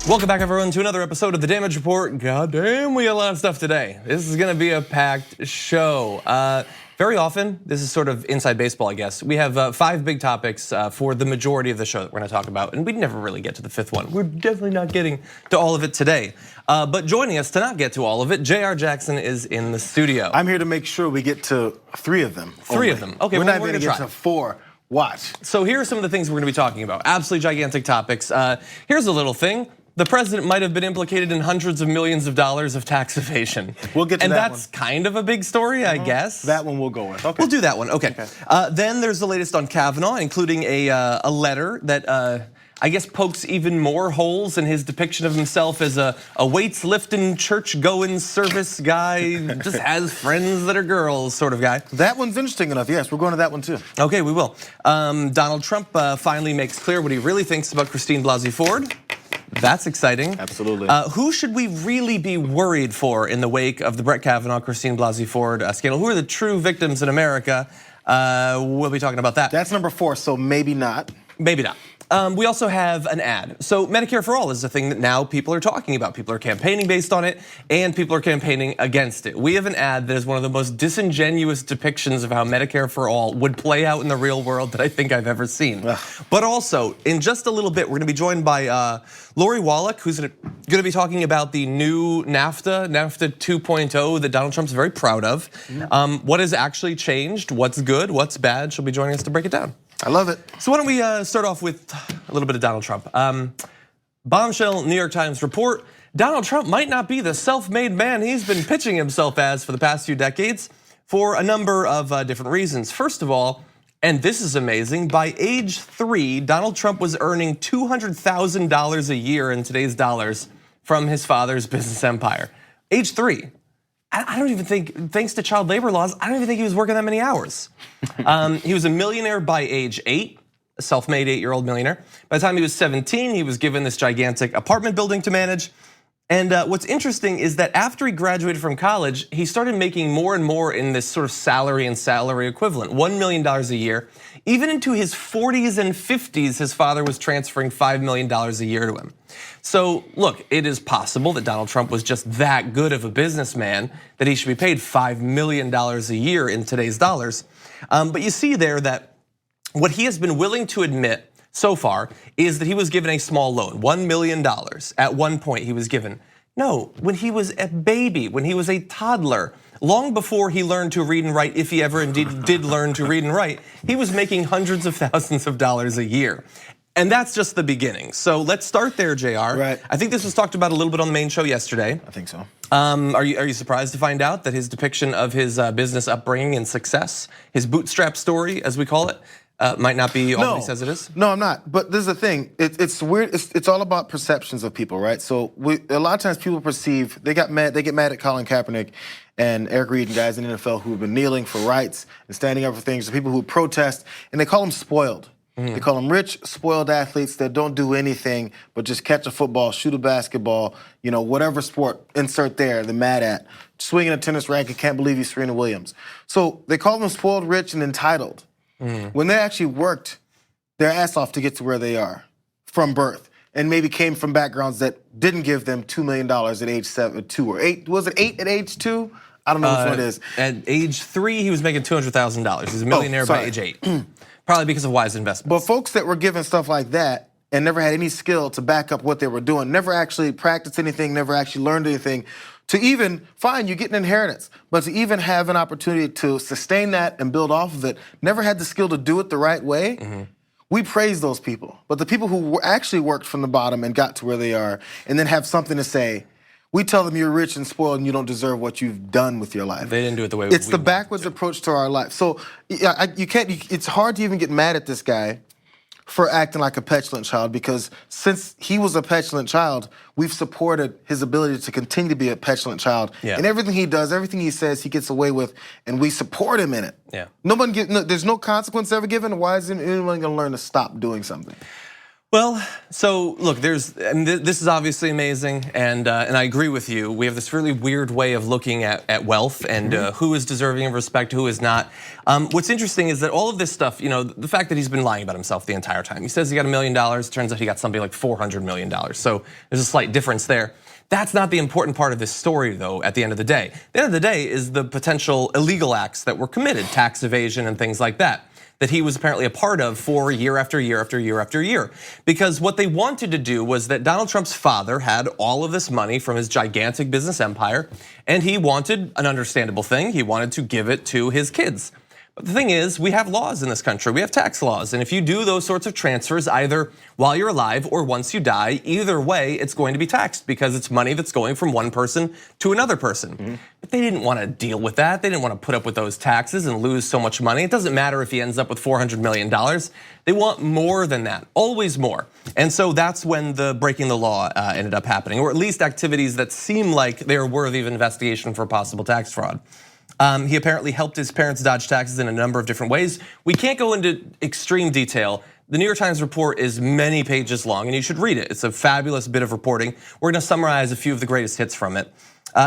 Welcome back, everyone, to another episode of The Damage Report. God damn, we got a lot of stuff today. This is gonna be a packed show. Very often, this is sort of inside baseball, I guess. We have 5 big topics for the majority of the show that we're gonna talk about, and we never really get to the 5th one. We're definitely not getting to all of it today. But joining us to not get to all of it, Jayar Jackson is in the studio. I'm here to make sure we get to 3 of them. 3 of them, okay, we're well, not gonna get to 4. Watch. So here are some of the things we're gonna be talking about. Absolutely gigantic topics. Here's a little thing. The president might have been implicated in hundreds of millions of dollars of tax evasion. We'll get to that one. And that's kind of a big story, I guess. That one we'll go with, okay. We'll do that one, okay. Then there's the latest on Kavanaugh, including a letter that I guess pokes even more holes in his depiction of himself as a weights lifting, church going service guy, just has friends that are girls sort of guy. That one's interesting enough, yes, we're going to that one too. Okay, we will. Donald Trump finally makes clear what he really thinks about Christine Blasey Ford. That's exciting. Absolutely. Who should we really be worried for in the wake of the Brett Kavanaugh, Christine Blasey Ford scandal? Who are the true victims in America? We'll be talking about that. That's number 4, so maybe not. Maybe not. We also have an ad. So Medicare for All is a thing that now people are talking about. People are campaigning based on it, and people are campaigning against it. We have an ad that is one of the most disingenuous depictions of how Medicare for All would play out in the real world that I think I've ever seen. But also, in just a little bit, we're gonna be joined by Lori Wallach, who's gonna be talking about the new NAFTA 2.0 that Donald Trump's very proud of. What has actually changed, what's good, what's bad. She'll be joining us to break it down. I love it. So why don't we start off with a little bit of Donald Trump. Bombshell New York Times report, Donald Trump might not be the self-made man he's been pitching himself as for the past few decades for a number of different reasons. First of all, and this is amazing, by age 3, Donald Trump was earning $200,000 a year in today's dollars from his father's business empire. Age 3. I don't even think, thanks to child labor laws, I don't even think he was working that many hours. He was a millionaire by age 8, a self-made 8-year-old millionaire. By the time he was 17, he was given this gigantic apartment building to manage. And what's interesting is that after he graduated from college, he started making more and more in this sort of salary and salary equivalent, $1 million a year. Even into his 40s and 50s, his father was transferring $5 million a year to him. So look, it is possible that Donald Trump was just that good of a businessman that he should be paid $5 million a year in today's dollars. But you see there that what he has been willing to admit so far is that he was given a small loan, $1 million. At one point he was given. No, when he was a baby, when he was a toddler, long before he learned to read and write, if he ever indeed did learn to read and write, he was making hundreds of thousands of dollars a year. And that's just the beginning. So let's start there, Jayar. Right. I think this was talked about a little bit on the main show yesterday. I think so. Are you surprised to find out that his depiction of his business upbringing and success, his bootstrap story, as we call it, might not be all he says it is? No, I'm not. But this is the thing. It's weird. It's all about perceptions of people, right? So a lot of times people perceive they get mad at Colin Kaepernick and Eric Reid and guys in the NFL who have been kneeling for rights and standing up for things. The people who protest, and they call them spoiled. They call them rich, spoiled athletes that don't do anything but just catch a football, shoot a basketball, whatever sport, insert there, they're mad at. Swinging a tennis racket, can't believe he's Serena Williams. So they call them spoiled, rich, and entitled. When they actually worked their ass off to get to where they are from birth, and maybe came from backgrounds that didn't give them $2 million at age 2 or 8. Was it 8 at age 2? I don't know which one it is. At age 3, he was making $200,000. He's a millionaire by age 8. Probably because of wise investments. But folks that were given stuff like that and never had any skill to back up what they were doing, never actually practiced anything, never actually learned anything, to even, fine, you get an inheritance, but to even have an opportunity to sustain that and build off of it, never had the skill to do it the right way, we praise those people. But the people who actually worked from the bottom and got to where they are and then have something to say, we tell them you're rich and spoiled and you don't deserve what you've done with your life. They didn't do it the way it's the backwards approach to our life. So you can't. It's hard to even get mad at this guy for acting like a petulant child, because since he was a petulant child, we've supported his ability to continue to be a petulant child. And everything he does, everything he says, he gets away with, and we support him in it. There's no consequence ever given. Why is anyone going to learn to stop doing something? Well, so look, and this is obviously amazing, and I agree with you. We have this really weird way of looking at wealth and who is deserving of respect, who is not. What's interesting is that all of this stuff, the fact that he's been lying about himself the entire time. He says he got $1 million. Turns out he got something like $400 million. So there's a slight difference there. That's not the important part of this story, though, at the end of the day. The end of the day is the potential illegal acts that were committed, tax evasion and things like that he was apparently a part of for year after year after year after year. Because what they wanted to do was that Donald Trump's father had all of this money from his gigantic business empire, and he wanted an understandable thing. He wanted to give it to his kids. But the thing is, we have laws in this country, we have tax laws, and if you do those sorts of transfers, either while you're alive or once you die, either way, it's going to be taxed because it's money that's going from one person to another person. But they didn't want to deal with that. They didn't want to put up with those taxes and lose so much money. It doesn't matter if he ends up with $400 million. They want more than that, always more. And so that's when the breaking the law ended up happening, or at least activities that seem like they're worthy of investigation for possible tax fraud. He apparently helped his parents dodge taxes in a number of different ways. We can't go into extreme detail. The New York Times report is many pages long, and you should read it. It's a fabulous bit of reporting. We're gonna summarize a few of the greatest hits from it.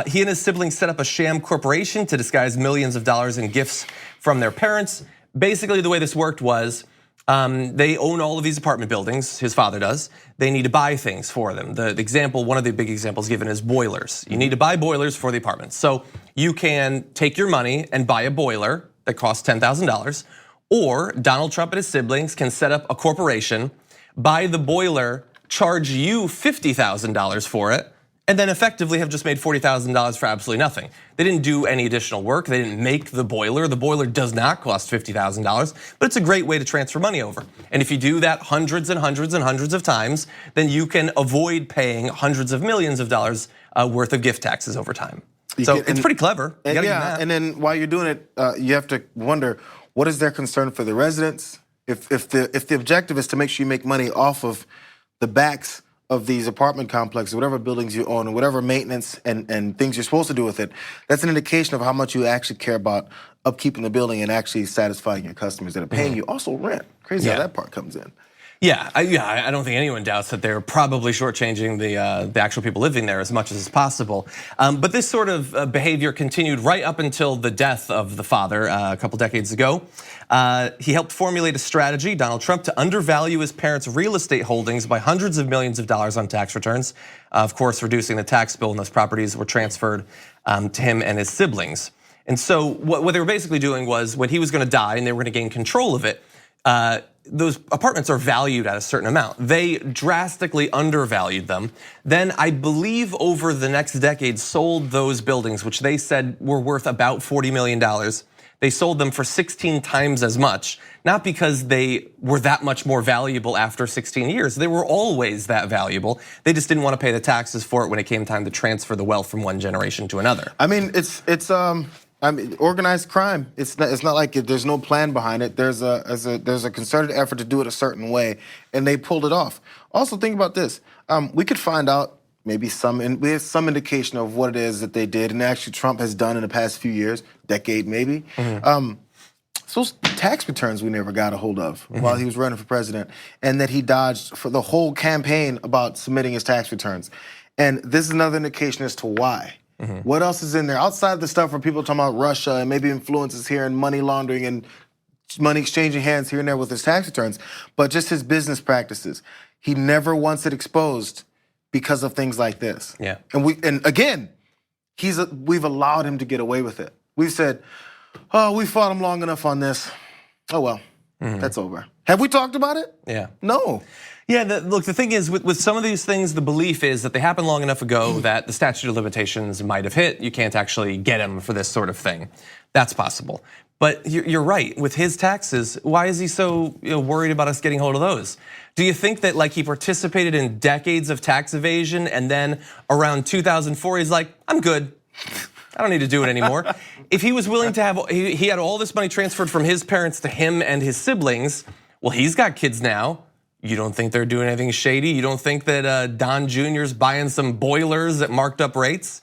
He and his siblings set up a sham corporation to disguise millions of dollars in gifts from their parents. Basically, the way this worked was, they own all of these apartment buildings, his father does. They need to buy things for them. One of the big examples given is boilers. You need to buy boilers for the apartments. So you can take your money and buy a boiler that costs $10,000, or Donald Trump and his siblings can set up a corporation, buy the boiler, charge you $50,000 for it, and then effectively have just made $40,000 for absolutely nothing. They didn't do any additional work. They didn't make the boiler. The boiler does not cost $50,000, but it's a great way to transfer money over. And if you do that hundreds and hundreds and hundreds of times, then you can avoid paying hundreds of millions of dollars worth of gift taxes over time. So it's pretty clever. Yeah, and then while you're doing it, you have to wonder, what is their concern for the residents? If the objective is to make sure you make money off of the backs of these apartment complexes, whatever buildings you own, and whatever maintenance and things you're supposed to do with it, that's an indication of how much you actually care about upkeeping the building and actually satisfying your customers that are paying you also rent. Crazy how that part comes in. Yeah, I don't think anyone doubts that they're probably shortchanging the actual people living there as much as possible. But this sort of behavior continued right up until the death of the father a couple decades ago. He helped formulate a strategy, Donald Trump, to undervalue his parents' real estate holdings by hundreds of millions of dollars on tax returns. Of course, reducing the tax bill when those properties were transferred to him and his siblings. And so what they were basically doing was, when he was gonna die and they were gonna gain control of it, those apartments are valued at a certain amount. They drastically undervalued them. Then I believe over the next decade sold those buildings, which they said were worth about $40 million. They sold them for 16 times as much, not because they were that much more valuable after 16 years. They were always that valuable. They just didn't want to pay the taxes for it when it came time to transfer the wealth from one generation to another. I mean, it's organized crime. It's not like there's no plan behind it. There's a concerted effort to do it a certain way, and they pulled it off. Also, think about this. We could find out maybe we have some indication of what it is that they did, and actually Trump has done in the past few years, decade maybe. So tax returns we never got a hold of while he was running for president, and that he dodged for the whole campaign about submitting his tax returns. And this is another indication as to why. What else is in there? Outside the stuff where people are talking about Russia and maybe influences here and money laundering and money exchanging hands here and there with his tax returns, but just his business practices. He never wants it exposed because of things like this. Yeah. And again, we've allowed him to get away with it. We've said, oh, we fought him long enough on this. Oh well, that's over. Have we talked about it? Yeah. No. Yeah, look, the thing is, with some of these things, the belief is that they happened long enough ago that the statute of limitations might have hit. You can't actually get him for this sort of thing. That's possible. But you're right, with his taxes, why is he so worried about us getting hold of those? Do you think that he participated in decades of tax evasion and then around 2004, he's like, I'm good. I don't need to do it anymore. If he was willing to have, he had all this money transferred from his parents to him and his siblings, well, he's got kids now. You don't think they're doing anything shady? You don't think that Don Jr.'s buying some boilers at marked up rates?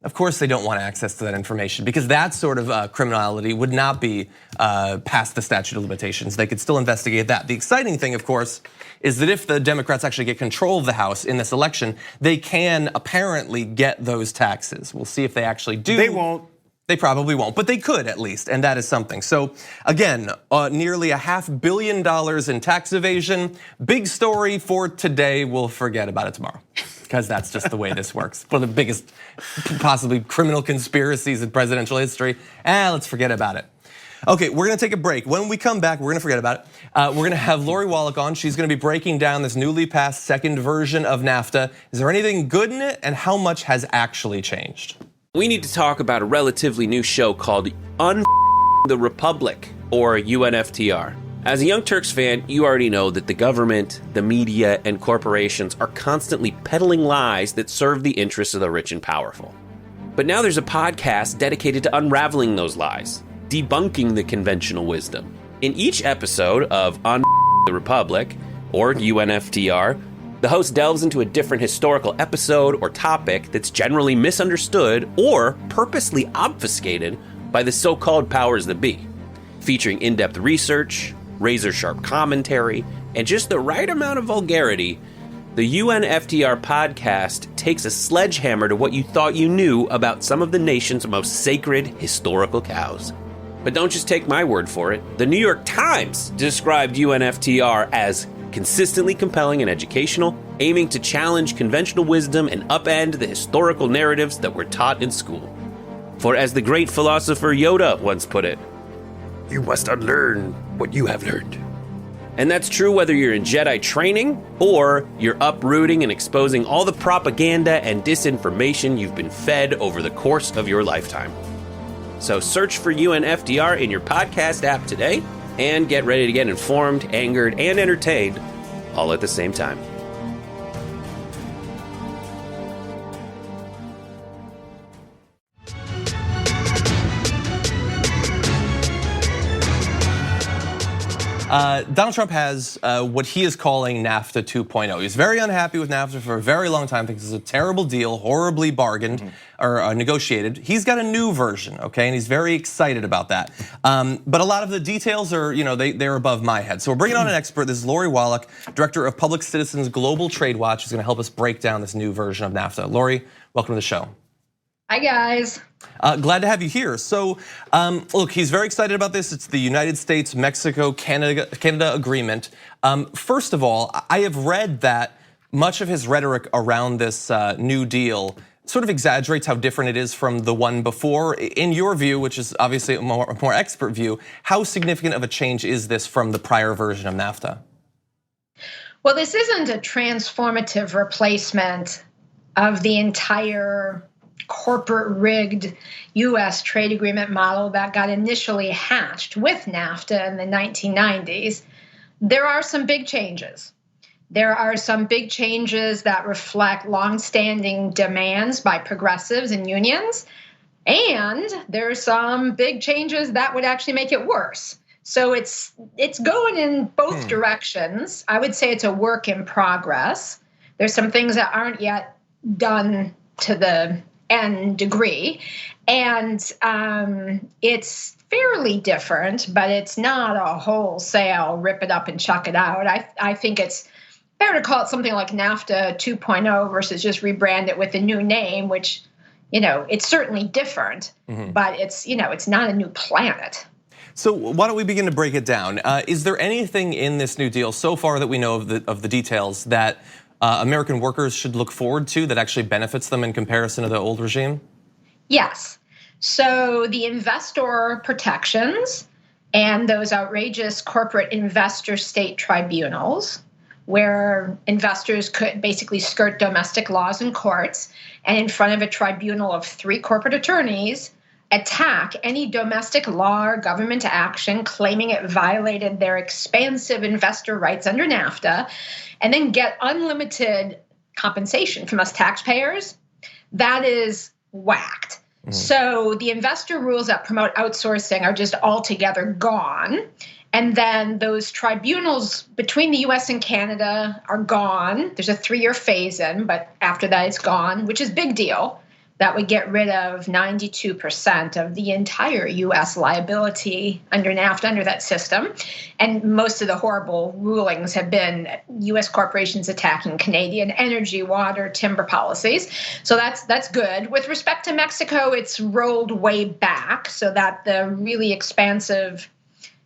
Of course they don't want access to that information because that sort of criminality would not be past the statute of limitations. They could still investigate that. The exciting thing, of course, is that if the Democrats actually get control of the House in this election, they can apparently get those taxes. We'll see if they actually do. They won't. They probably won't, but they could at least, and that is something. So again, nearly $500 million in tax evasion. Big story for today. We'll forget about it tomorrow, because that's just the way this works. One of the biggest, possibly criminal conspiracies in presidential history. Let's forget about it. Okay, we're gonna take a break. When we come back, we're gonna forget about it. We're gonna have Lori Wallach on. She's gonna be breaking down this newly passed second version of NAFTA. Is there anything good in it, and how much has actually changed? We need to talk about a relatively new show called the Republic, or UNFTR. As a Young Turks fan, you already know that the government, the media, and corporations are constantly peddling lies that serve the interests of the rich and powerful. But now there's a podcast dedicated to unraveling those lies, debunking the conventional wisdom. In each episode of the Republic, or UNFTR, the host delves into a different historical episode or topic that's generally misunderstood or purposely obfuscated by the so-called powers that be, featuring in-depth research, razor-sharp commentary, and just the right amount of vulgarity. The UNFTR podcast takes a sledgehammer to what you thought you knew about some of the nation's most sacred historical cows. But don't just take my word for it. The New York Times described UNFTR as consistently compelling and educational, aiming to challenge conventional wisdom and upend the historical narratives that were taught in school. For as the great philosopher Yoda once put it, you must unlearn what you have learned. And that's true whether you're in Jedi training or you're uprooting and exposing all the propaganda and disinformation you've been fed over the course of your lifetime. So search for UNFTR in your podcast app today and get ready to get informed, angered, and entertained all at the same time. Donald Trump has what he is calling NAFTA 2.0. He's very unhappy with NAFTA for a very long time, thinks it's a terrible deal, horribly bargained or negotiated. He's got a new version, okay, and he's very excited about that. But a lot of the details are, they're above my head. So we're bringing on an expert. This is Lori Wallach, Director of Public Citizens Global Trade Watch, who's gonna help us break down this new version of NAFTA. Lori, welcome to the show. Hi, guys. Glad to have you here. So, look, he's very excited about this. It's the United States, Mexico, Canada agreement. First of all, I have read that much of his rhetoric around this New Deal sort of exaggerates how different it is from the one before. In your view, which is obviously a more expert view, how significant of a change is this from the prior version of NAFTA? Well, this isn't a transformative replacement of the entire corporate rigged US trade agreement model that got initially hatched with NAFTA in the 1990s. There are some big changes. There are some big changes that reflect longstanding demands by progressives and unions. And there's some big changes that would actually make it worse. So it's going in both directions. I would say it's a work in progress. There's some things that aren't yet done to the end degree. And it's fairly different, but it's not a wholesale rip it up and chuck it out. I think it's fair to call it something like NAFTA 2.0 versus just rebrand it with a new name, which, it's certainly different, but it's not a new planet. So why don't we begin to break it down? Is there anything in this new deal so far that we know of the details that American workers should look forward to that actually benefits them in comparison to the old regime? Yes. So the investor protections and those outrageous corporate investor state tribunals where investors could basically skirt domestic laws and courts and in front of a tribunal of 3 corporate attorneys attack any domestic law or government action claiming it violated their expansive investor rights under NAFTA, and then get unlimited compensation from us taxpayers, that is whacked. So the investor rules that promote outsourcing are just altogether gone. And then those tribunals between the US and Canada are gone. There's a 3-year phase in, but after that it's gone, which is a big deal that would get rid of 92% of the entire US liability under NAFTA, under that system. And most of the horrible rulings have been US corporations attacking Canadian energy, water, timber policies. So that's good. With respect to Mexico, it's rolled way back so that the really expansive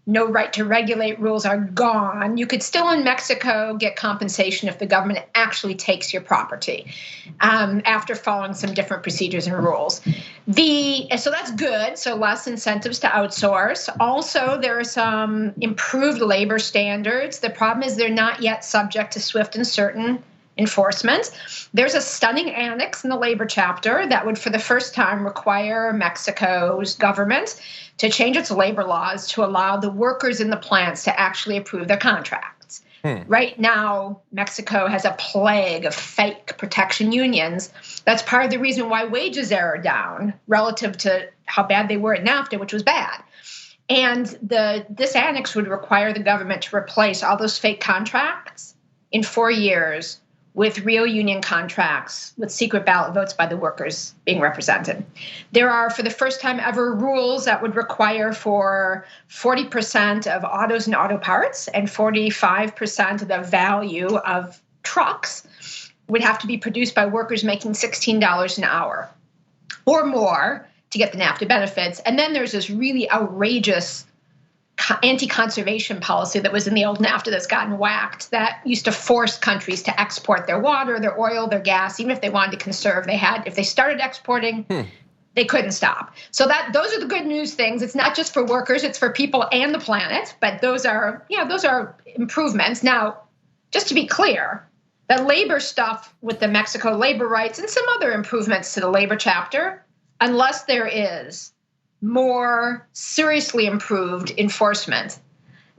no right to regulate rules are gone. You could still in Mexico get compensation if the government actually takes your property after following some different procedures and rules. So that's good. So less incentives to outsource. Also, there are some improved labor standards. The problem is they're not yet subject to swift and certain enforcement. There's a stunning annex in the labor chapter that would, for the first time, require Mexico's government to change its labor laws to allow the workers in the plants to actually approve their contracts. Right now, Mexico has a plague of fake protection unions. That's part of the reason why wages are down relative to how bad they were at NAFTA, which was bad. And this annex would require the government to replace all those fake contracts in 4 years with real union contracts with secret ballot votes by the workers being represented. There are, for the first time ever, rules that would require for 40% of autos and auto parts and 45% of the value of trucks would have to be produced by workers making $16 an hour or more to get the NAFTA benefits. And then there's this really outrageous anti-conservation policy that was in the old NAFTA that's gotten whacked that used to force countries to export their water, their oil, their gas, even if they wanted to conserve. If they started exporting, they couldn't stop. So those are the good news things. It's not just for workers, it's for people and the planet, but those are improvements. Now, just to be clear, the labor stuff with the Mexico labor rights and some other improvements to the labor chapter, unless there is more seriously improved enforcement,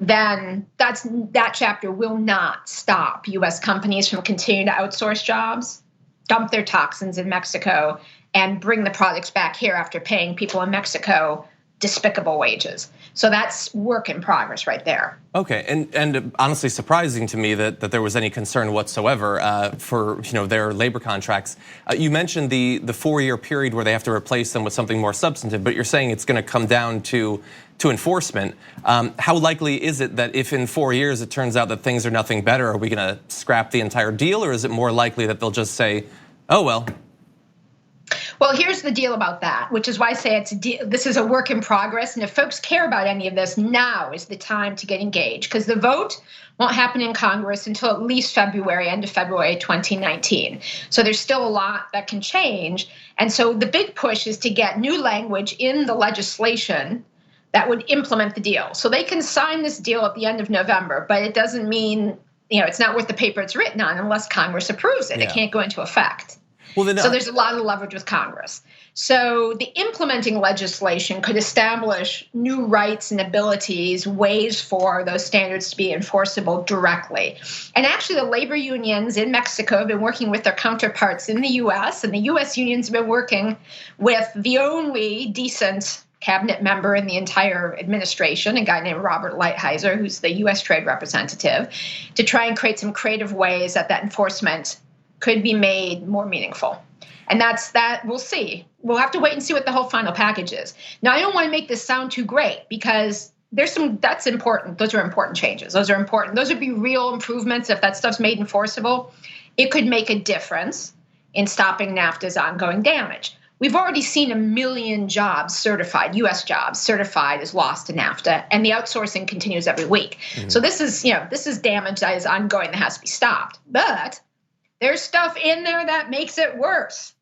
then that chapter will not stop US companies from continuing to outsource jobs, dump their toxins in Mexico, and bring the products back here after paying people in Mexico despicable wages. So that's work in progress right there. Okay, and honestly surprising to me that there was any concern whatsoever for their labor contracts. You mentioned the 4-year period where they have to replace them with something more substantive, but you're saying it's going to come down to enforcement. How likely is it that if in 4 years it turns out that things are nothing better, are we going to scrap the entire deal, or is it more likely that they'll just say, oh well? Well, here's the deal about that, which is why I say this is a work in progress. And if folks care about any of this, now is the time to get engaged, because the vote won't happen in Congress until at least end of February 2019. So there's still a lot that can change. And so the big push is to get new language in the legislation that would implement the deal. So they can sign this deal at the end of November, but it doesn't mean, it's not worth the paper it's written on unless Congress approves it. It can't go into effect. So there's a lot of leverage with Congress. So the implementing legislation could establish new rights and abilities, ways for those standards to be enforceable directly. And actually the labor unions in Mexico have been working with their counterparts in the US, and the US unions have been working with the only decent cabinet member in the entire administration, a guy named Robert Lighthizer, who's the US trade representative, to try and create some creative ways that enforcement could be made more meaningful. And that we'll see. We'll have to wait and see what the whole final package is. Now, I don't want to make this sound too great, because that's important. Those are important changes. Those are important. Those would be real improvements. If that stuff's made enforceable, it could make a difference in stopping NAFTA's ongoing damage. We've already seen 1 million jobs certified, US jobs certified as lost to NAFTA, and the outsourcing continues every week. So this is damage that is ongoing that has to be stopped. But there's stuff in there that makes it worse.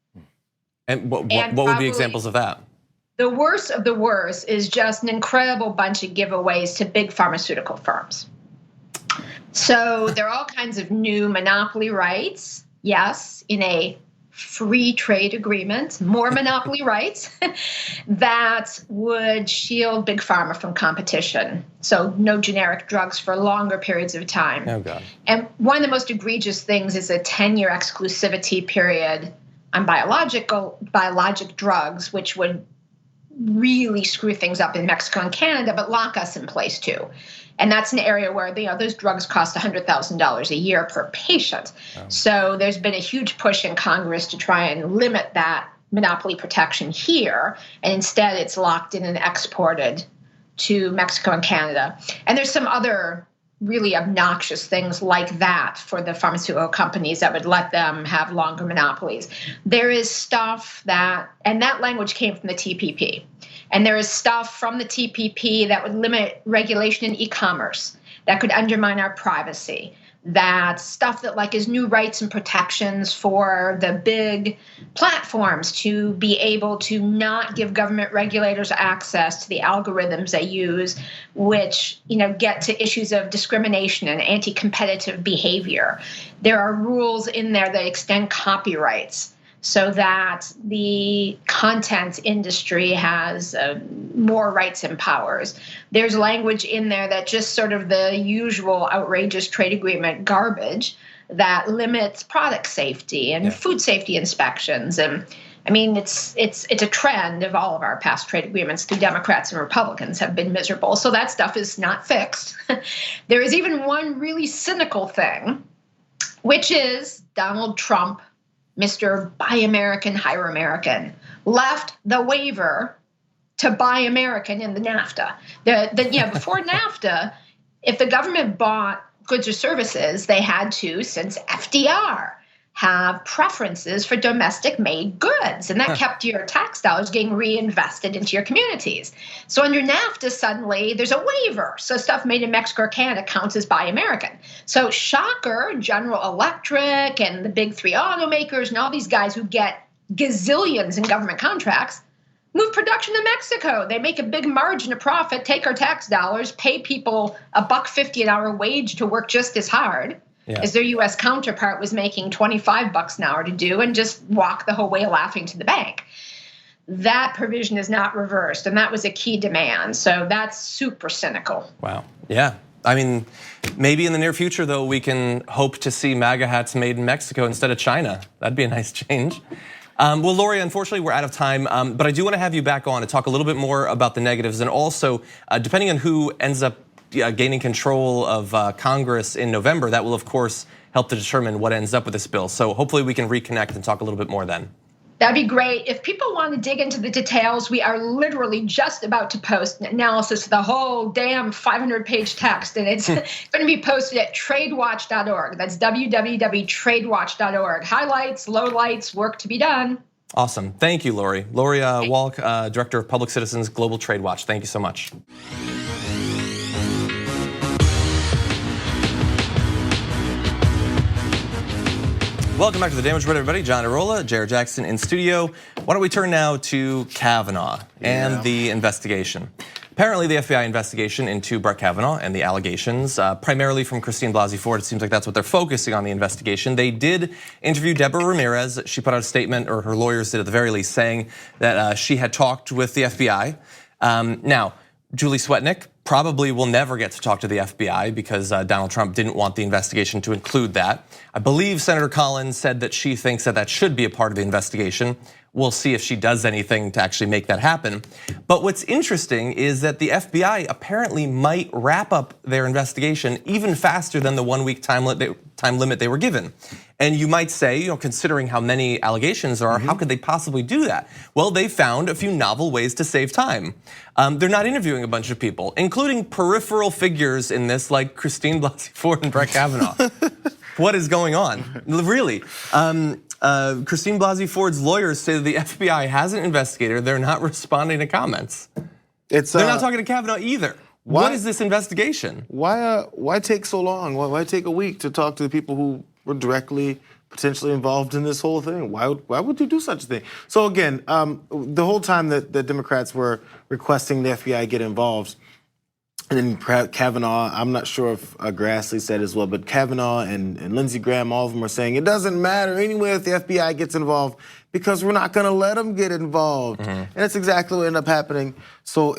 And what would be examples of that? The worst of the worst is just an incredible bunch of giveaways to big pharmaceutical firms. So there are all kinds of new monopoly rights, yes, in a free trade agreement, more monopoly rights that would shield big pharma from competition. So no generic drugs for longer periods of time. Oh, God. And one of the most egregious things is a 10-year exclusivity period on biologic drugs, which would really screw things up in Mexico and Canada, but lock us in place too. And that's an area where those drugs cost $100,000 a year per patient. Oh. So there's been a huge push in Congress to try and limit that monopoly protection here, and instead it's locked in and exported to Mexico and Canada. And there's some other really obnoxious things like that for the pharmaceutical companies that would let them have longer monopolies. There is stuff that, and that language came from the TPP, and there is stuff from the TPP that would limit regulation in e-commerce, that could undermine our privacy. That stuff that like is new rights and protections for the big platforms to be able to not give government regulators access to the algorithms they use, which get to issues of discrimination and anti-competitive behavior. There are rules in there that extend copyrights so that the content industry has more rights and powers. There's language in there that just sort of the usual outrageous trade agreement garbage that limits product safety and food safety inspections. And I mean, it's a trend of all of our past trade agreements. The Democrats and Republicans have been miserable. So that stuff is not fixed. There is even one really cynical thing, which is Donald Trump, Mr. Buy American, Hire American, left the waiver to Buy American in the NAFTA. Before NAFTA, if the government bought goods or services, they had to, since FDR, have preferences for domestic-made goods, and that kept your tax dollars getting reinvested into your communities. So under NAFTA, suddenly there's a waiver, so stuff made in Mexico or Canada counts as Buy American. So shocker, General Electric and the big three automakers and all these guys who get gazillions in government contracts move production to Mexico. They make a big margin of profit, take our tax dollars, pay people $1.50 an hour wage to work just as hard as their U.S. counterpart was making $25 an hour to do, and just walk the whole way laughing to the bank. That provision is not reversed, and that was a key demand. So that's super cynical. Wow. Yeah. I mean, maybe in the near future, though, we can hope to see MAGA hats made in Mexico instead of China. That'd be a nice change. Well, Lori, unfortunately, we're out of time, but I do want to have you back on to talk a little bit more about the negatives, and also, depending on who ends up gaining control of Congress in November, that will, of course, help to determine what ends up with this bill. So hopefully we can reconnect and talk a little bit more then. That'd be great. If people want to dig into the details, we are literally just about to post an analysis of the whole damn 500-page text, and it's going to be posted at tradewatch.org. That's www.tradewatch.org. Highlights, lowlights, work to be done. Awesome. Thank you, Lori. Lori Wallach, Director of Public Citizens Global Trade Watch. Thank you so much. Welcome back to the Damage Report, everybody. John Arola, Jayar Jackson in studio. Why don't we turn now to Kavanaugh and the investigation. Apparently, the FBI investigation into Brett Kavanaugh and the allegations, primarily from Christine Blasey Ford, it seems like that's what they're focusing on, the investigation. They did interview Deborah Ramirez. She put out a statement, or her lawyers did at the very least, saying that she had talked with the FBI. Now, Julie Swetnick probably will never get to talk to the FBI because Donald Trump didn't want the investigation to include that. I believe Senator Collins said that she thinks that that should be a part of the investigation. We'll see if she does anything to actually make that happen. But what's interesting is that the FBI apparently might wrap up their investigation even faster than the 1 week time limit they were given. And you might say, considering how many allegations there are, how could they possibly do that? Well, they found a few novel ways to save time. They're not interviewing a bunch of people, including peripheral figures in this, like Christine Blasey Ford and Brett Kavanaugh. What is going on? Really? Christine Blasey Ford's lawyers say that the FBI hasn't investigated her. They're not responding to comments. They're not talking to Kavanaugh either. What is this investigation? Why take so long? Why take a week to talk to the people who were directly potentially involved in this whole thing? Why would you do such a thing? So again, the whole time that the Democrats were requesting the FBI get involved, and then Kavanaugh, I'm not sure if Grassley said as well, but Kavanaugh and Lindsey Graham, all of them are saying it doesn't matter anyway if the FBI gets involved because we're not going to let them get involved. And that's exactly what ended up happening. So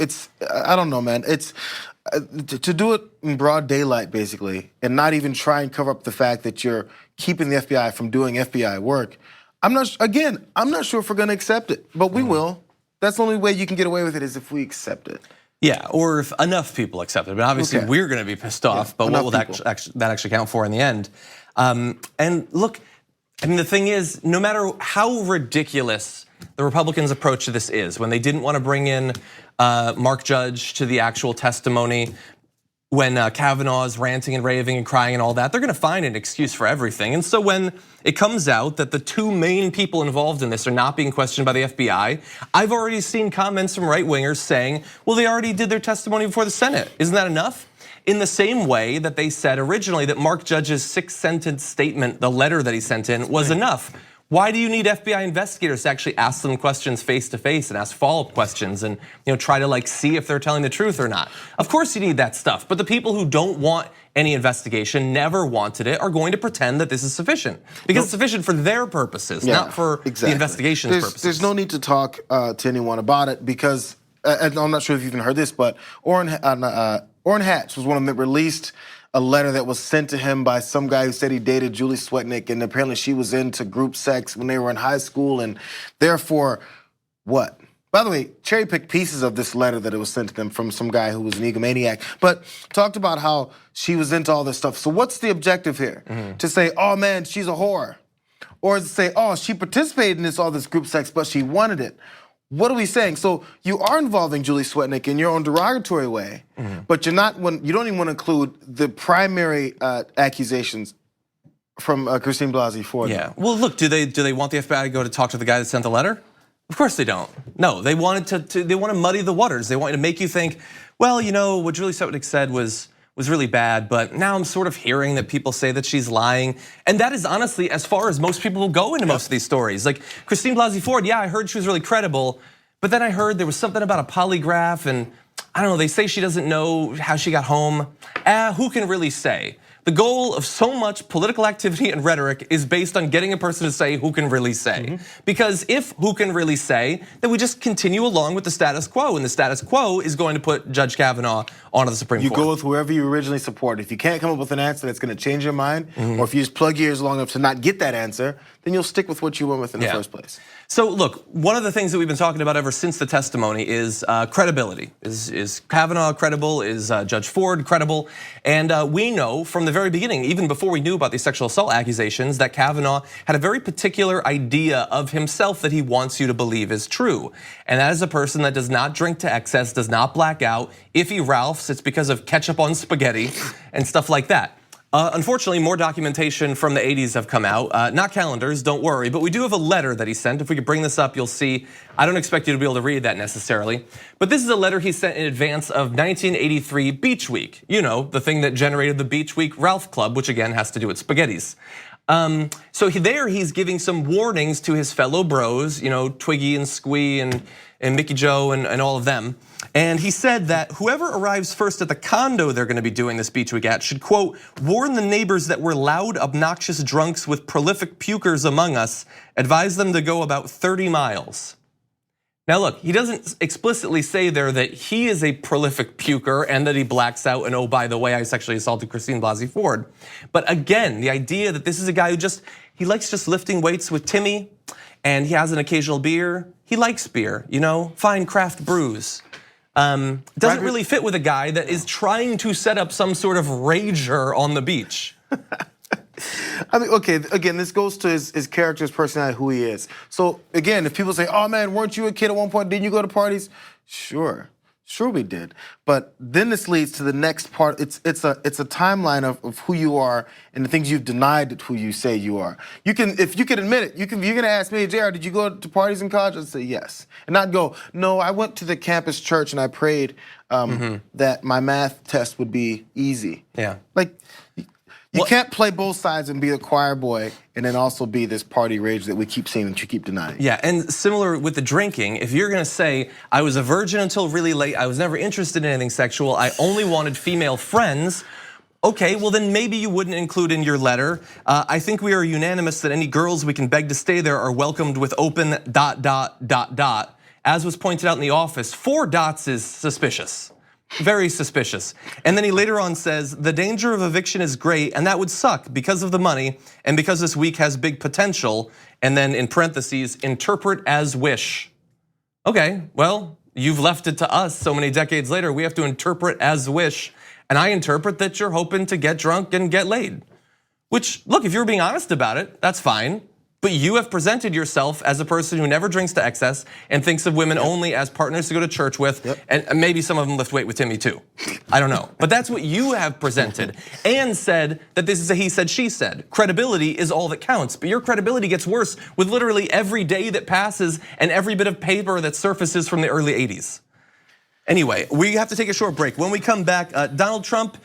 I don't know, man. It's to do it in broad daylight, basically, and not even try and cover up the fact that you're keeping the FBI from doing FBI work. I'm not sure if we're going to accept it, but we will. That's the only way you can get away with it is if we accept it. Yeah, or if enough people accept it. But obviously we're going to be pissed off, but what will that actually count for in the end? And look, I mean, the thing is, no matter how ridiculous the Republicans' approach to this is. When they didn't want to bring in Mark Judge to the actual testimony, when Kavanaugh's ranting and raving and crying and all that, they're gonna find an excuse for everything. And so when it comes out that the two main people involved in this are not being questioned by the FBI, I've already seen comments from right wingers saying, well, they already did their testimony before the Senate. Isn't that enough? In the same way that they said originally that Mark Judge's 6-sentence statement, the letter that he sent in, was enough. Why do you need FBI investigators to actually ask them questions face to face and ask follow-up questions and try to see if they're telling the truth or not? Of course you need that stuff, but the people who don't want any investigation, never wanted it, are going to pretend that this is sufficient because it's sufficient for their purposes, not for the investigation's purposes. There's no need to talk to anyone about it because I'm not sure if you've even heard this, but Orrin Hatch was one of them that released a letter that was sent to him by some guy who said he dated Julie Swetnick, and apparently she was into group sex when they were in high school, and therefore, what? By the way, cherry-picked pieces of this letter that it was sent to them from some guy who was an egomaniac, but talked about how she was into all this stuff. So what's the objective here? To say, oh man, she's a whore. Or to say, oh, she participated in all this group sex, but she wanted it. What are we saying? So you are involving Julie Swetnick in your own derogatory way, but you're not. You don't even want to include the primary accusations from Christine Blasey Ford. Yeah. Well, look, do they want the FBI to go to talk to the guy that sent the letter? Of course they don't. No, they wanted to they want to muddy the waters. They want to make you think, well, what Julie Swetnick said was really bad, but now I'm sort of hearing that people say that she's lying. And that is honestly as far as most people will go into most of these stories. Like Christine Blasey Ford, yeah, I heard she was really credible, but then I heard there was something about a polygraph and I don't know, they say she doesn't know how she got home. Who can really say? The goal of so much political activity and rhetoric is based on getting a person to say who can really say. Because if who can really say, then we just continue along with the status quo, and the status quo is going to put Judge Kavanaugh onto the Supreme Court. You go with whoever you originally supported. If you can't come up with an answer that's gonna change your mind, or if you just plug your ears long enough to not get that answer, then you'll stick with what you went with in the first place. So look, one of the things that we've been talking about ever since the testimony is credibility. Is Kavanaugh credible? Is Judge Ford credible? And we know from the very beginning, even before we knew about these sexual assault accusations, that Kavanaugh had a very particular idea of himself that he wants you to believe is true. And that is a person that does not drink to excess, does not black out. If he Ralphs, it's because of ketchup on spaghetti and stuff like that. Unfortunately, more documentation from the 80s have come out. Not calendars, don't worry, but we do have a letter that he sent. If we could bring this up, you'll see. I don't expect you to be able to read that necessarily. But this is a letter he sent in advance of 1983 Beach Week. The thing that generated the Beach Week Ralph Club, which again has to do with spaghettis. So he's giving some warnings to his fellow bros, Twiggy and Squee and Mickey Joe and all of them. And he said that whoever arrives first at the condo they're gonna be doing this Beach Week at should, quote, warn the neighbors that we're loud, obnoxious drunks with prolific pukers among us, advise them to go about 30 miles. Now look, he doesn't explicitly say there that he is a prolific puker and that he blacks out and oh, by the way, I sexually assaulted Christine Blasey Ford. But again, the idea that this is a guy who he likes just lifting weights with Timmy and he has an occasional beer. He likes beer, fine craft brews. Doesn't really fit with a guy that is trying to set up some sort of rager on the beach. I mean, okay, again, this goes to his character's personality, who he is. So again, if people say, oh man, weren't you a kid at one point? Didn't you go to parties? Sure we did. But then this leads to the next part. It's a timeline of who you are and the things you've denied that who you say you are. If you can admit it, you're gonna ask me, Jayar, did you go to parties in college? I'd say yes. And not go, no, I went to the campus church and I prayed that my math test would be easy. Yeah. You can't play both sides and be a choir boy and then also be this party rage that we keep seeing that you keep denying. Yeah, and similar with the drinking, if you're gonna say, I was a virgin until really late, I was never interested in anything sexual, I only wanted female friends, okay, well then maybe you wouldn't include in your letter. I think we are unanimous that any girls we can beg to stay there are welcomed with open ... As was pointed out in The Office, 4 dots is suspicious. Very suspicious. And then he later on says, the danger of eviction is great and that would suck because of the money and because this week has big potential. And then in parentheses, interpret as wish. Okay, well, you've left it to us so many decades later, we have to interpret as wish. And I interpret that you're hoping to get drunk and get laid. Which, look, if you're being honest about it, that's fine. But you have presented yourself as a person who never drinks to excess and thinks of women only as partners to go to church with, and maybe some of them lift weight with Timmy too. I don't know, but that's what you have presented and said that this is a he said, she said. Credibility is all that counts, but your credibility gets worse with literally every day that passes and every bit of paper that surfaces from the early 80s. Anyway, we have to take a short break. When we come back, Donald Trump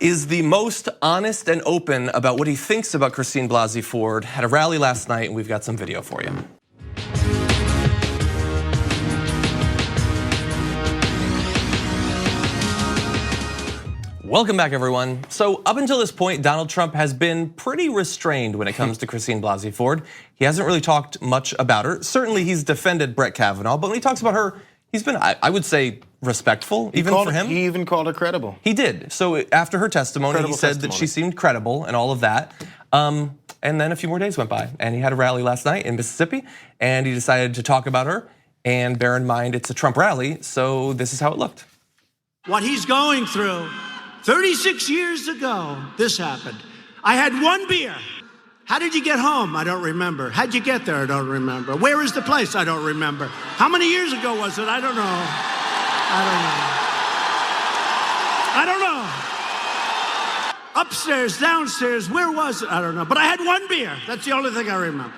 is the most honest and open about what he thinks about Christine Blasey Ford at a rally last night, and we've got some video for you. Welcome back, everyone. So up until this point, Donald Trump has been pretty restrained when it comes to Christine Blasey Ford. He hasn't really talked much about her. Certainly he's defended Brett Kavanaugh, but when he talks about her, he's been, I would say, respectful, even for him. He even called her credible. He did. So after her testimony, he said that she seemed credible and all of that. And then a few more days went by, and he had a rally last night in Mississippi, and he decided to talk about her. And bear in mind, it's a Trump rally, so this is how it looked. What he's going through, 36 years ago, this happened. I had one beer. How did you get home? I don't remember. How'd you get there? I don't remember. Where is the place? I don't remember. How many years ago was it? I don't know. I don't know. Upstairs, downstairs, where was it? I don't know. But I had one beer. That's the only thing I remember.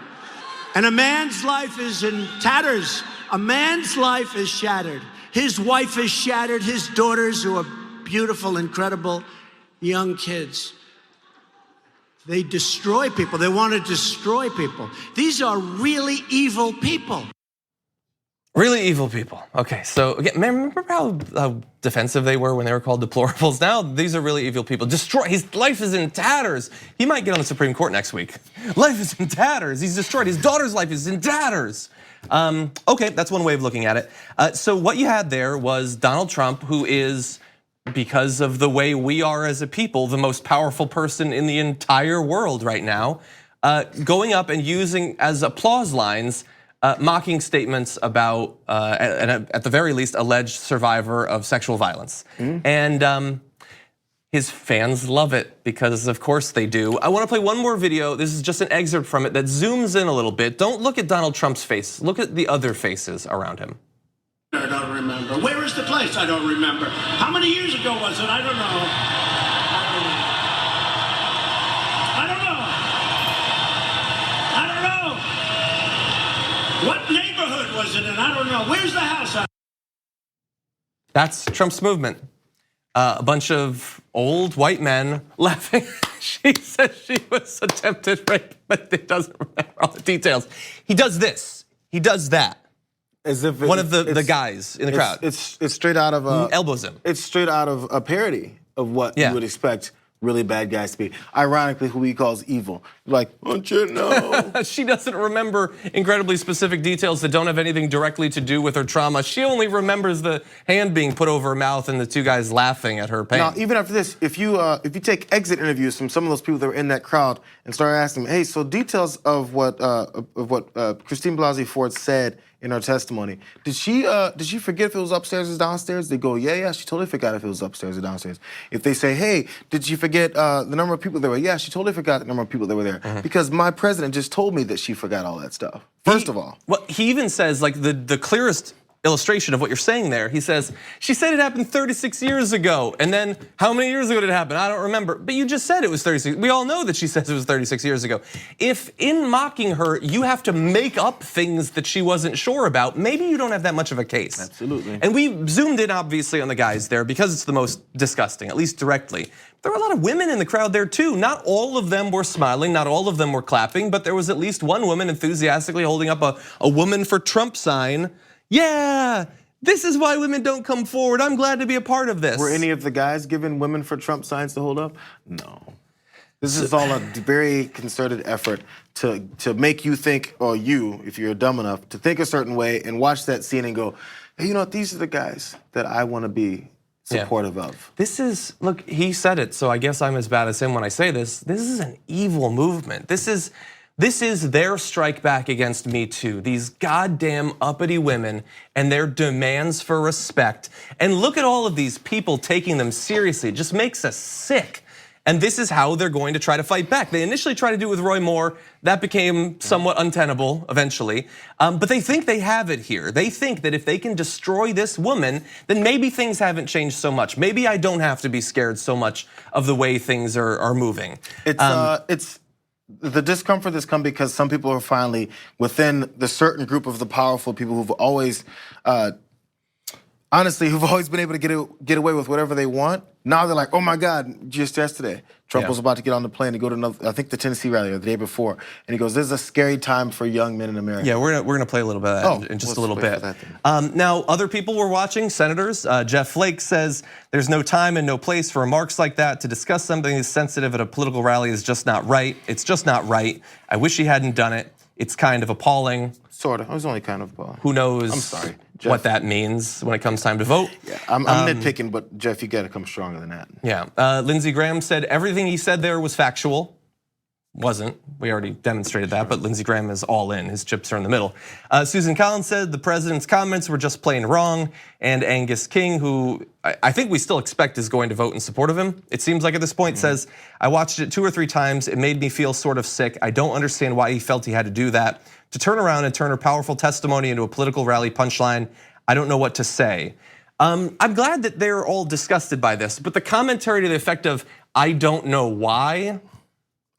And a man's life is in tatters. A man's life is shattered. His wife is shattered. His daughters, who are beautiful, incredible young kids. They destroy people. They want to destroy people. These are really evil people. Really evil people. Okay, so again, remember how defensive they were when they were called deplorables? Now these are really evil people. Destroy. His life is in tatters. He might get on the Supreme Court next week. Life is in tatters. He's destroyed. His daughter's life is in tatters. Okay, that's one way of looking at it. So what you had there was Donald Trump, who is, because of the way we are as a people, the most powerful person in the entire world right now, going up and using as applause lines mocking statements about, at the very least, alleged survivor of sexual violence. And his fans love it because of course they do. I wanna play one more video. This is just an excerpt from it that zooms in a little bit. Don't look at Donald Trump's face, look at the other faces around him. I don't remember. Where is the place? I don't remember. How many years ago was it? I don't know. What neighborhood was it in? I don't know. Where's the house? That's Trump's movement. A bunch of old white men laughing. She says she was attempted rape, but he doesn't remember all the details. He does this, he does that. As if one of the guys in the crowd. It's straight out of elbows him. It's straight out of a parody of what you would expect really bad guys to be. Ironically, who he calls evil. Like, don't you know? She doesn't remember incredibly specific details that don't have anything directly to do with her trauma. She only remembers the hand being put over her mouth and the two guys laughing at her pain. Now, even after this, if you take exit interviews from some of those people that were in that crowd and start asking them, hey, so details of what Christine Blasey Ford said in her testimony, did she forget if it was upstairs or downstairs? They go, yeah, she totally forgot if it was upstairs or downstairs. If they say, hey, did she forget the number of people there were? Yeah, she totally forgot the number of people that were there. Because my president just told me that she forgot all that stuff. First of all. Well, he even says, like, the clearest illustration of what you're saying there. He says, she said it happened 36 years ago. And then how many years ago did it happen? I don't remember. But you just said it was 36. We all know that she says it was 36 years ago. If in mocking her, you have to make up things that she wasn't sure about, maybe you don't have that much of a case. Absolutely. And we zoomed in obviously on the guys there because it's the most disgusting, at least directly. There were a lot of women in the crowd there too. Not all of them were smiling, not all of them were clapping, but there was at least one woman enthusiastically holding up a woman for Trump sign. Yeah, this is why women don't come forward. I'm glad to be a part of this. Were any of the guys given women for Trump signs to hold up? No. This is all a very concerted effort to make you think, or you, if you're dumb enough, to think a certain way and watch that scene and go, hey, you know what, these are the guys that I want to be supportive of. This is, look, he said it, so I guess I'm as bad as him when I say this. This is an evil movement. This is their strike back against Me Too. These goddamn uppity women and their demands for respect. And look at all of these people taking them seriously. It just makes us sick. And this is how they're going to try to fight back. They initially tried to do it with Roy Moore. That became somewhat untenable eventually. But they think they have it here. They think that if they can destroy this woman, then maybe things haven't changed so much. Maybe I don't have to be scared so much of the way things are moving. It's the discomfort that's come because some people are finally within the certain group of the powerful people who've always, honestly, who've always been able to get away with whatever they want. Now they're like, oh my God, just yesterday, Trump was about to get on the plane to go to another, I think the Tennessee rally or the day before. And he goes, this is a scary time for young men in America. Yeah, we're gonna play a little bit of that in just a little bit. Now, other people were watching, senators. Jeff Flake says there's no time and no place for remarks like that. To discuss something as sensitive at a political rally is just not right. It's just not right. I wish he hadn't done it. It's kind of appalling. Sort of, I was only kind of appalling. Who knows I'm sorry, Jeff. What that means when it comes time to vote. Yeah, I'm nitpicking, but Jeff, you gotta come stronger than that. Yeah, Lindsey Graham said everything he said there was factual. Wasn't, we already demonstrated that, but Lindsey Graham is all in, his chips are in the middle. Susan Collins said the president's comments were just plain wrong, and Angus King, who I think we still expect is going to vote in support of him, it seems like at this point, says, I watched it 2 or 3 times, it made me feel sort of sick. I don't understand why he felt he had to do that. To turn around and turn her powerful testimony into a political rally punchline, I don't know what to say. I'm glad that they're all disgusted by this, but the commentary to the effect of, I don't know why.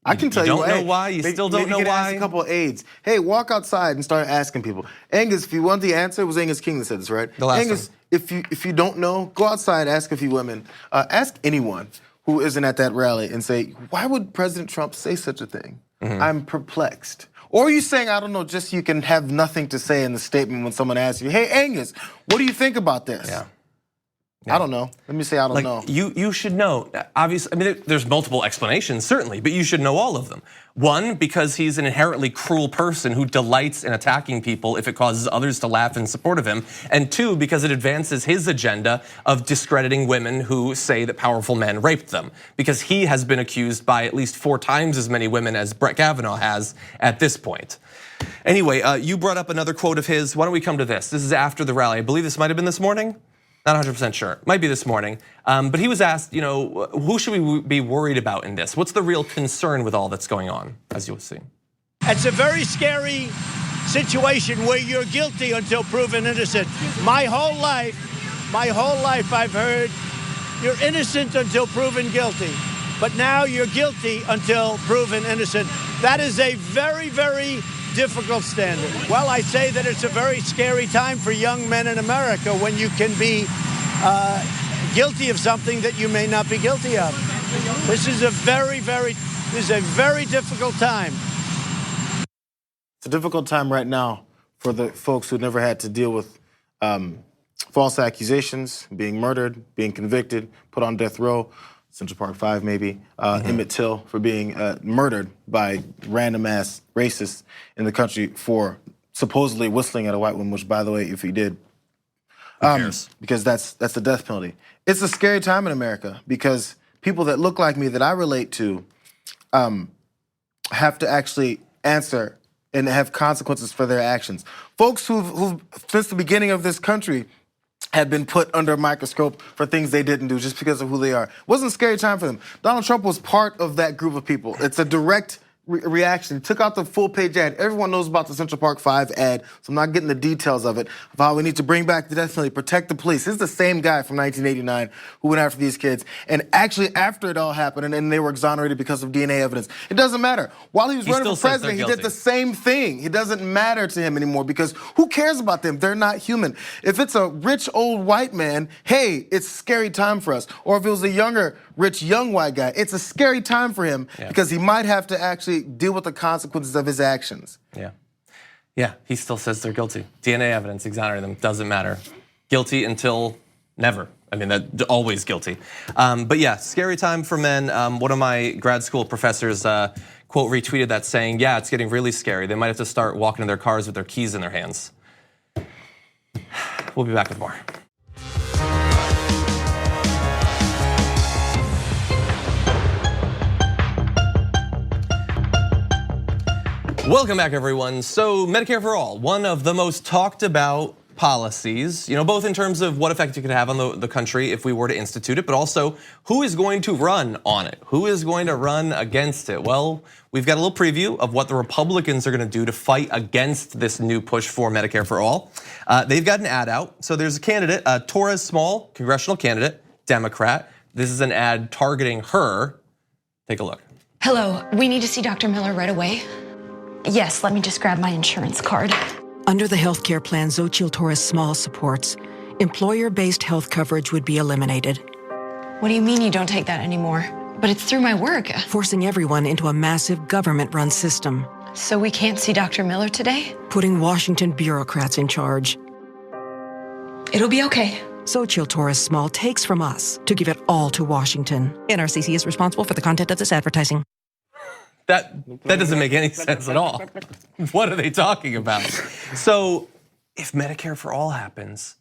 I can tell you, don't know why. You still don't know why. why. Ask a couple of aides. Hey, walk outside and start asking people. Angus, if you want the answer, it was Angus King that said this, right? The last Angus, one. if you don't know, go outside, ask a few women, ask anyone who isn't at that rally, and say, why would President Trump say such a thing? I'm perplexed. Or are you saying, I don't know, just so you can have nothing to say in the statement when someone asks you, hey, Angus, what do you think about this? Yeah. I don't know. Let me say I don't know. You should know. Obviously, I mean, there's multiple explanations, certainly, but you should know all of them. One, because he's an inherently cruel person who delights in attacking people if it causes others to laugh in support of him. And 2, because it advances his agenda of discrediting women who say that powerful men raped them. Because he has been accused by at least 4 times as many women as Brett Kavanaugh has at this point. Anyway, you brought up another quote of his. Why don't we come to this? This is after the rally. I believe this might have been this morning. Not 100% sure, might be this morning. But he was asked, who should we be worried about in this? What's the real concern with all that's going on, as you'll see? It's a very scary situation where you're guilty until proven innocent. My whole life I've heard you're innocent until proven guilty. But now you're guilty until proven innocent. That is a very, very difficult standard. Well, I say that it's a very scary time for young men in America when you can be guilty of something that you may not be guilty of. This is a very difficult time. It's a difficult time right now for the folks who never had to deal with false accusations, being murdered, being convicted, put on death row. Central Park 5 maybe, Emmett Till for being murdered by random ass racists in the country for supposedly whistling at a white woman, which by the way, if he did, because that's the death penalty. It's a scary time in America because people that look like me that I relate to have to actually answer and have consequences for their actions. Folks who've since the beginning of this country have been put under a microscope for things they didn't do just because of who they are. It wasn't a scary time for them. Donald Trump was part of that group of people. It's a direct reaction. He took out the full page ad. Everyone knows about the Central Park 5 ad, so I'm not getting the details of it, of how we need to bring back the death penalty, protect the police. This is the same guy from 1989 who went after these kids. And actually, after it all happened, and they were exonerated because of DNA evidence, it doesn't matter. While he was running for president, he did the same thing. It doesn't matter to him anymore because who cares about them? They're not human. If it's a rich old white man, hey, it's a scary time for us. Or if it was a younger, rich young white guy, it's a scary time for him because he might have to actually deal with the consequences of his actions. Yeah, he still says they're guilty. DNA evidence, exonerate them, doesn't matter. Guilty until never. I mean, that always guilty. But yeah, scary time for men. One of my grad school professors, quote, retweeted that saying, yeah, it's getting really scary. They might have to start walking in their cars with their keys in their hands. We'll be back with more. Welcome back, everyone. So Medicare for All, one of the most talked about policies, both in terms of what effect it could have on the country if we were to institute it, but also who is going to run on it? Who is going to run against it? Well, we've got a little preview of what the Republicans are gonna do to fight against this new push for Medicare for all. They've got an ad out. So there's a candidate, Torres Small, congressional candidate, Democrat. This is an ad targeting her. Take a look. Hello, we need to see Dr. Miller right away. Yes, let me just grab my insurance card. Under the healthcare plan Xochitl Torres Small supports, employer-based health coverage would be eliminated, What do you mean you don't take that anymore? But it's through my work. forcing everyone into a massive government-run system, So we can't see Dr. Miller today? putting Washington bureaucrats in charge. It'll be okay. Xochitl Torres Small takes from us to give it all to Washington. NRCC is responsible for the content of this advertising. That doesn't make any sense at all. What are they talking about? So if Medicare for all happens,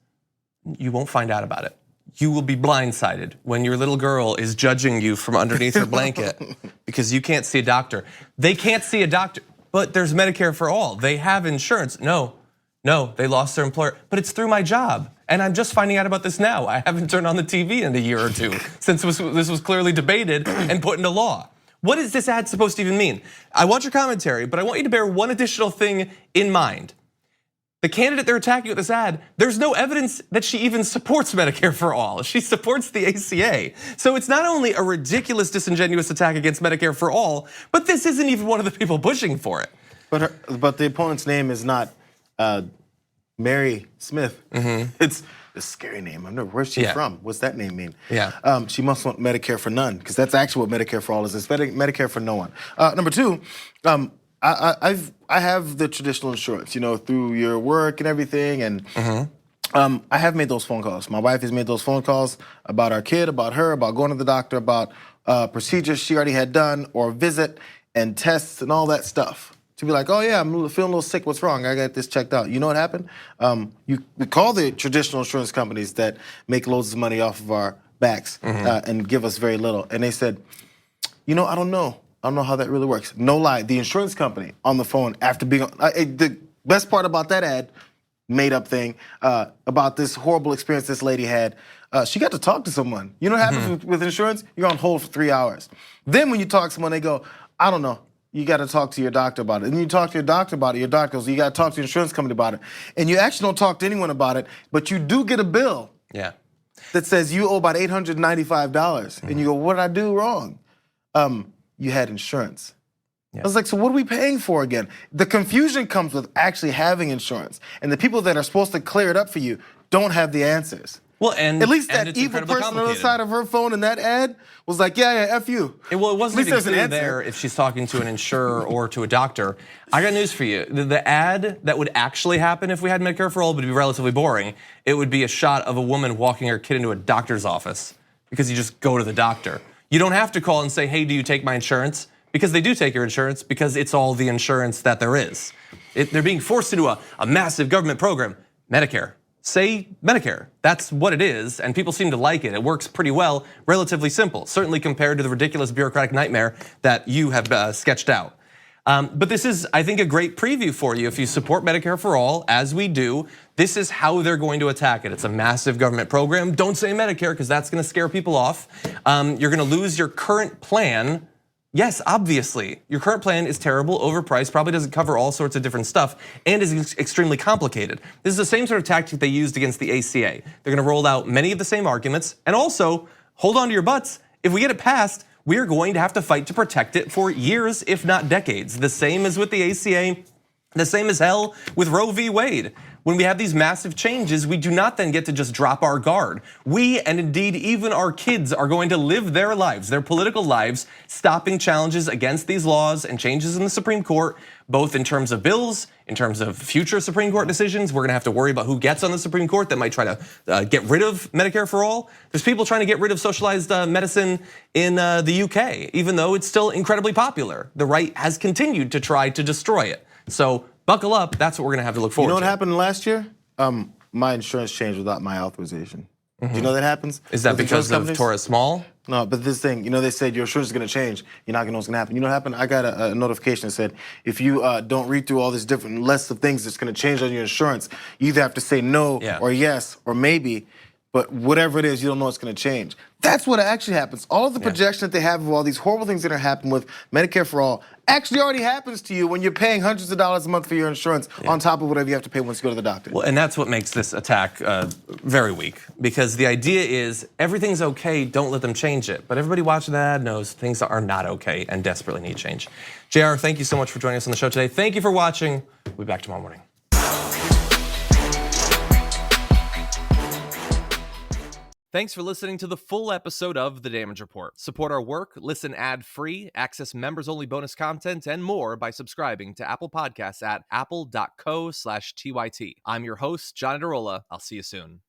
you won't find out about it. You will be blindsided when your little girl is judging you from underneath her blanket because you can't see a doctor. They can't see a doctor, but there's Medicare for all. They have insurance. No, they lost their employer, but it's through my job. And I'm just finding out about this now. I haven't turned on the TV in a year or two since this was clearly debated and put into law. What is this ad supposed to even mean? I want your commentary, but I want you to bear one additional thing in mind. The candidate they're attacking with this ad, there's no evidence that she even supports Medicare for all. She supports the ACA. So it's not only a ridiculous, disingenuous attack against Medicare for all, but this isn't even one of the people pushing for it. But the opponent's name is not Mary Smith. It's a scary name. I know where's she from. What's that name mean? Yeah. She must want Medicare for none, because that's actually what Medicare for all is. It's Medicare for no one. Number two, I have the traditional insurance, through your work and everything, and I have made those phone calls. My wife has made those phone calls about our kid, about her, about going to the doctor, about procedures she already had done, or visit and tests and all that stuff. To be like, oh yeah, I'm feeling a little sick, what's wrong? I got this checked out. You know what happened? We call the traditional insurance companies that make loads of money off of our backs and give us very little. And they said, I don't know. I don't know how that really works. No lie, the insurance company on the phone after being on, the best part about that ad, made up thing, about this horrible experience this lady had, she got to talk to someone. You know what happens with insurance? You're on hold for 3 hours. Then when you talk to someone, they go, I don't know. You got to talk to your doctor about it. And you talk to your doctor about it, your doctor goes, you got to talk to your insurance company about it. And you actually don't talk to anyone about it, but you do get a bill that says you owe about $895. And you go, what did I do wrong? You had insurance. I was like, so what are we paying for again? The confusion comes with actually having insurance. And the people that are supposed to clear it up for you don't have the answers. Well, and at least and that evil person on the other side of her phone in that ad was like, yeah, F you. Well, it wasn't even clear there if she's talking to an insurer or to a doctor. I got news for you. The ad that would actually happen if we had Medicare for all would be relatively boring. It would be a shot of a woman walking her kid into a doctor's office because you just go to the doctor. You don't have to call and say, hey, do you take my insurance? Because they do take your insurance because it's all the insurance that there is. They're being forced into a massive government program, Medicare. Say Medicare, that's what it is, and people seem to like it. It works pretty well, relatively simple, certainly compared to the ridiculous bureaucratic nightmare that you have sketched out. But this is, I think, a great preview for you. If you support Medicare for all, as we do, this is how they're going to attack it. It's a massive government program. Don't say Medicare, because that's gonna scare people off. You're gonna lose your current plan. Yes, obviously, your current plan is terrible, overpriced, probably doesn't cover all sorts of different stuff, and is extremely complicated. This is the same sort of tactic they used against the ACA. They're gonna roll out many of the same arguments, and also, hold on to your butts, if we get it passed, we're going to have to fight to protect it for years, if not decades. The same as with the ACA, the same as hell with Roe v. Wade. When we have these massive changes, we do not then get to just drop our guard. We, and indeed even our kids, are going to live their lives, their political lives, stopping challenges against these laws and changes in the Supreme Court, both in terms of bills, in terms of future Supreme Court decisions. We're gonna have to worry about who gets on the Supreme Court that might try to get rid of Medicare for all. There's people trying to get rid of socialized medicine in the UK, even though it's still incredibly popular. The right has continued to try to destroy it. So buckle up, that's what we're gonna have to look forward to. You know what happened last year? My insurance changed without my authorization. Do you know that happens? Is that with because insurance of companies? Torres Small? No, but this thing, they said your insurance is going to change. You're not going to know what's going to happen. You know what happened? I got a notification that said if you don't read through all this different list of things that's going to change on your insurance, you either have to say no or yes or maybe. But whatever it is, you don't know what's going to change. That's what actually happens. All of the projection that they have of all these horrible things that are happening with Medicare for All actually already happens to you when you're paying hundreds of dollars a month for your insurance on top of whatever you have to pay once you go to the doctor. Well, and that's what makes this attack very weak, because the idea is everything's okay, don't let them change it. But everybody watching that ad knows things are not okay and desperately need change. Jayar, thank you so much for joining us on the show today. Thank you for watching. We'll be back tomorrow morning. Thanks for listening to the full episode of The Damage Report. Support our work, listen ad-free, access members-only bonus content, and more by subscribing to Apple Podcasts at apple.co/TYT. I'm your host, John Adarola. I'll see you soon.